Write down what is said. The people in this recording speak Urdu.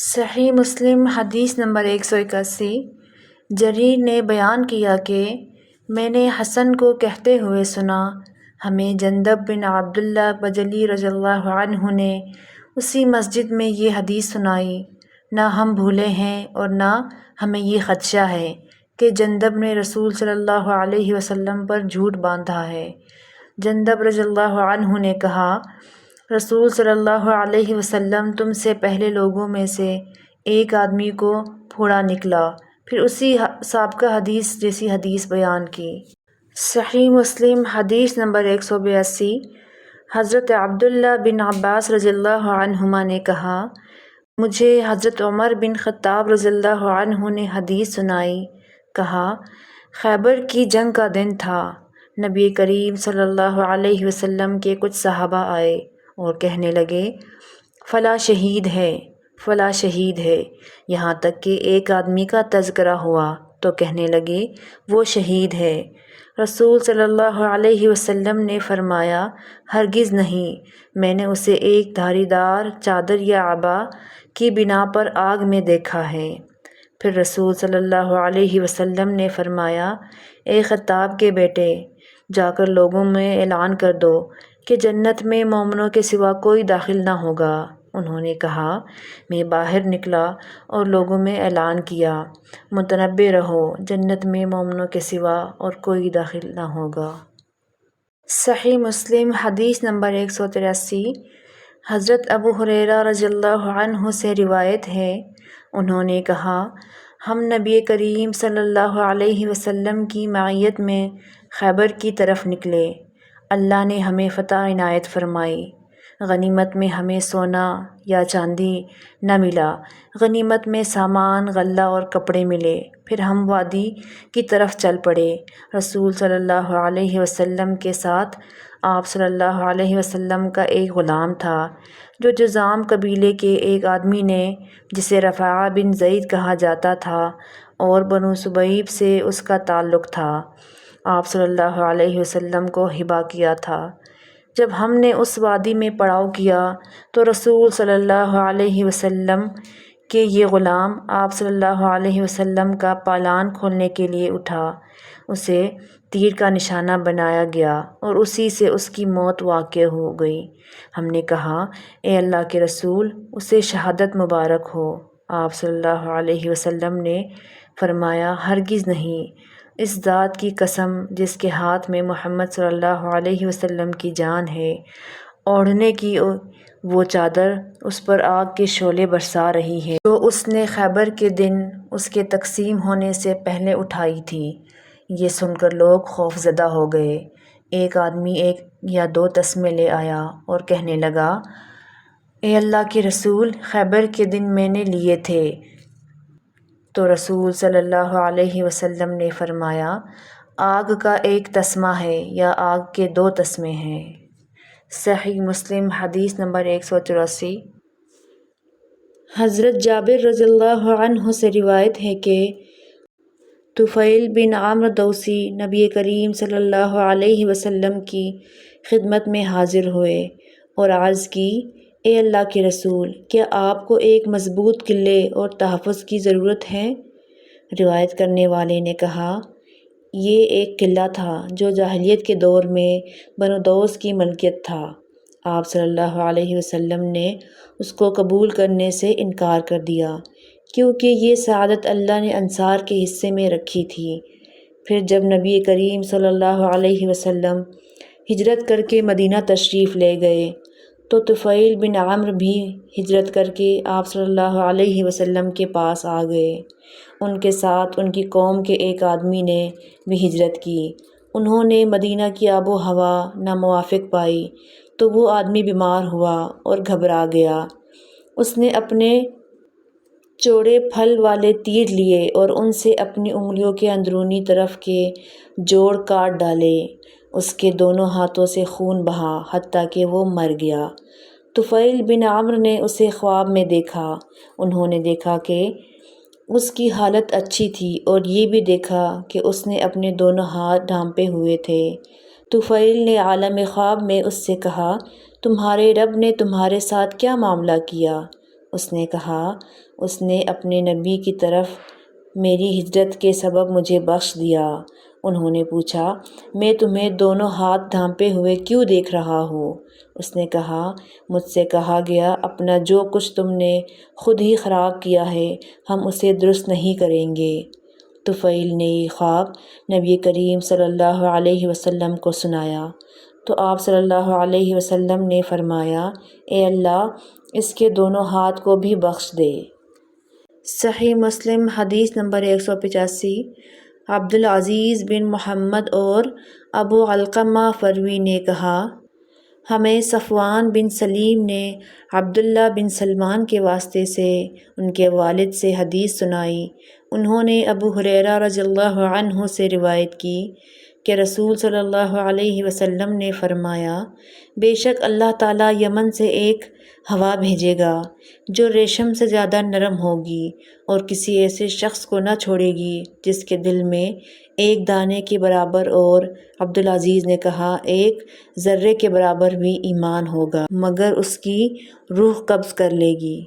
صحیح مسلم حدیث نمبر 181۔ جریر نے بیان کیا کہ میں نے حسن کو کہتے ہوئے سنا، ہمیں جندب بن عبداللہ بجلی رضی اللہ عنہ نے اسی مسجد میں یہ حدیث سنائی۔ نہ ہم بھولے ہیں اور نہ ہمیں یہ خدشہ ہے کہ جندب نے رسول صلی اللہ علیہ وسلم پر جھوٹ باندھا ہے۔ جندب رضی اللہ عنہ نے کہا، رسول صلی اللہ علیہ وسلم تم سے پہلے لوگوں میں سے ایک آدمی کو پھوڑا نکلا، پھر اسی سابقہ حدیث جیسی حدیث بیان کی۔ صحیح مسلم حدیث نمبر 182۔ حضرت عبداللہ بن عباس رضی اللہ عنہما نے کہا، مجھے حضرت عمر بن خطاب رضی اللہ عنہ نے حدیث سنائی۔ کہا، خیبر کی جنگ کا دن تھا، نبی کریم صلی اللہ علیہ وسلم کے کچھ صحابہ آئے اور کہنے لگے، فلاں شہید ہے، فلاں شہید ہے، یہاں تک کہ ایک آدمی کا تذکرہ ہوا تو کہنے لگے وہ شہید ہے۔ رسول صلی اللہ علیہ وسلم نے فرمایا، ہرگز نہیں، میں نے اسے ایک دھاری دار چادر یا عبا کی بنا پر آگ میں دیکھا ہے۔ پھر رسول صلی اللہ علیہ وسلم نے فرمایا، اے خطاب کے بیٹے، جا کر لوگوں میں اعلان کر دو کہ جنت میں مومنوں کے سوا کوئی داخل نہ ہوگا۔ انہوں نے کہا، میں باہر نکلا اور لوگوں میں اعلان کیا، متنبہ رہو، جنت میں مومنوں کے سوا اور کوئی داخل نہ ہوگا۔ صحیح مسلم حدیث نمبر 183۔ حضرت ابو ہریرہ رضی اللہ عنہ سے روایت ہے، انہوں نے کہا، ہم نبی کریم صلی اللہ علیہ وسلم کی معیت میں خیبر کی طرف نکلے۔ اللہ نے ہمیں فتح عنایت فرمائی۔ غنیمت میں ہمیں سونا یا چاندی نہ ملا، غنیمت میں سامان، غلہ اور کپڑے ملے۔ پھر ہم وادی کی طرف چل پڑے۔ رسول صلی اللہ علیہ وسلم کے ساتھ آپ صلی اللہ علیہ وسلم کا ایک غلام تھا جو جذام قبیلے کے ایک آدمی نے، جسے رفاعہ بن زید کہا جاتا تھا اور بنو سبیب سے اس کا تعلق تھا، آپ صلی اللہ علیہ وسلم کو ہبہ کیا تھا۔ جب ہم نے اس وادی میں پڑاؤ کیا تو رسول صلی اللہ علیہ وسلم کہ یہ غلام آپ صلی اللہ علیہ وسلم کا پالان کھولنے کے لیے اٹھا، اسے تیر کا نشانہ بنایا گیا اور اسی سے اس کی موت واقع ہو گئی۔ ہم نے کہا، اے اللہ کے رسول، اسے شہادت مبارک ہو۔ آپ صلی اللہ علیہ وسلم نے فرمایا، ہرگز نہیں، اس ذات کی قسم جس کے ہاتھ میں محمد صلی اللہ علیہ وسلم کی جان ہے، اوڑھنے کی وہ چادر اس پر آگ کے شعلے برسا رہی ہے جو اس نے خیبر کے دن اس کے تقسیم ہونے سے پہلے اٹھائی تھی۔ یہ سن کر لوگ خوف زدہ ہو گئے۔ ایک آدمی ایک یا دو تسمے لے آیا اور کہنے لگا، اے اللہ کے رسول، خیبر کے دن میں نے لیے تھے۔ تو رسول صلی اللہ علیہ وسلم نے فرمایا، آگ کا ایک تسمہ ہے یا آگ کے دو تسمے ہیں۔ صحیح مسلم حدیث نمبر 184۔ حضرت جابر رضی اللہ عنہ سے روایت ہے کہ طفیل بن عمرو دوسی نبی کریم صلی اللہ علیہ وسلم کی خدمت میں حاضر ہوئے اور عرض کی، اے اللہ کے رسول، کیا آپ کو ایک مضبوط قلعے اور تحفظ کی ضرورت ہے؟ روایت کرنے والے نے کہا، یہ ایک قلعہ تھا جو جاہلیت کے دور میں بنو دوس کی ملکیت تھا۔ آپ صلی اللہ علیہ وسلم نے اس کو قبول کرنے سے انکار کر دیا کیونکہ یہ سعادت اللہ نے انصار کے حصے میں رکھی تھی۔ پھر جب نبی کریم صلی اللہ علیہ وسلم ہجرت کر کے مدینہ تشریف لے گئے تو طفیل بن عمرو بھی ہجرت کر کے آپ صلی اللہ علیہ وسلم کے پاس آ گئے۔ ان کے ساتھ ان کی قوم کے ایک آدمی نے بھی ہجرت کی۔ انہوں نے مدینہ کی آب و ہوا ناموافق پائی تو وہ آدمی بیمار ہوا اور گھبرا گیا۔ اس نے اپنے چوڑے پھل والے تیر لیے اور ان سے اپنی انگلیوں کے اندرونی طرف کے جوڑ کاٹ ڈالے۔ اس کے دونوں ہاتھوں سے خون بہا حتیٰ کہ وہ مر گیا۔ طفیل بن عمرو نے اسے خواب میں دیکھا۔ انہوں نے دیکھا کہ اس کی حالت اچھی تھی اور یہ بھی دیکھا کہ اس نے اپنے دونوں ہاتھ ڈھانپے ہوئے تھے۔ طفیل نے عالم خواب میں اس سے کہا، تمہارے رب نے تمہارے ساتھ کیا معاملہ کیا؟ اس نے کہا اس نے اپنے نبی کی طرف میری ہجرت کے سبب مجھے بخش دیا۔ انہوں نے پوچھا میں تمہیں دونوں ہاتھ ڈھانپے ہوئے کیوں دیکھ رہا ہوں؟ اس نے کہا مجھ سے کہا گیا اپنا جو کچھ تم نے خود ہی خراب کیا ہے ہم اسے درست نہیں کریں گے۔ طفیل نے یہ خواب نبی کریم صلی اللہ علیہ وسلم کو سنایا تو آپ صلی اللہ علیہ وسلم نے فرمایا اے اللہ اس کے دونوں ہاتھ کو بھی بخش دے۔ صحیح مسلم حدیث نمبر 185۔ عبدالعزیز بن محمد اور ابو علقمہ فروی نے کہا ہمیں صفوان بن سلیم نے عبداللہ بن سلمان کے واسطے سے ان کے والد سے حدیث سنائی۔ انہوں نے ابو ہریرہ رضی اللہ عنہ سے روایت کی کہ رسول صلی اللہ علیہ وسلم نے فرمایا بے شک اللہ تعالیٰ یمن سے ایک ہوا بھیجے گا جو ریشم سے زیادہ نرم ہوگی اور کسی ایسے شخص کو نہ چھوڑے گی جس کے دل میں ایک دانے کے برابر اور عبدالعزیز نے کہا ایک ذرے کے برابر بھی ایمان ہوگا مگر اس کی روح قبض کر لے گی۔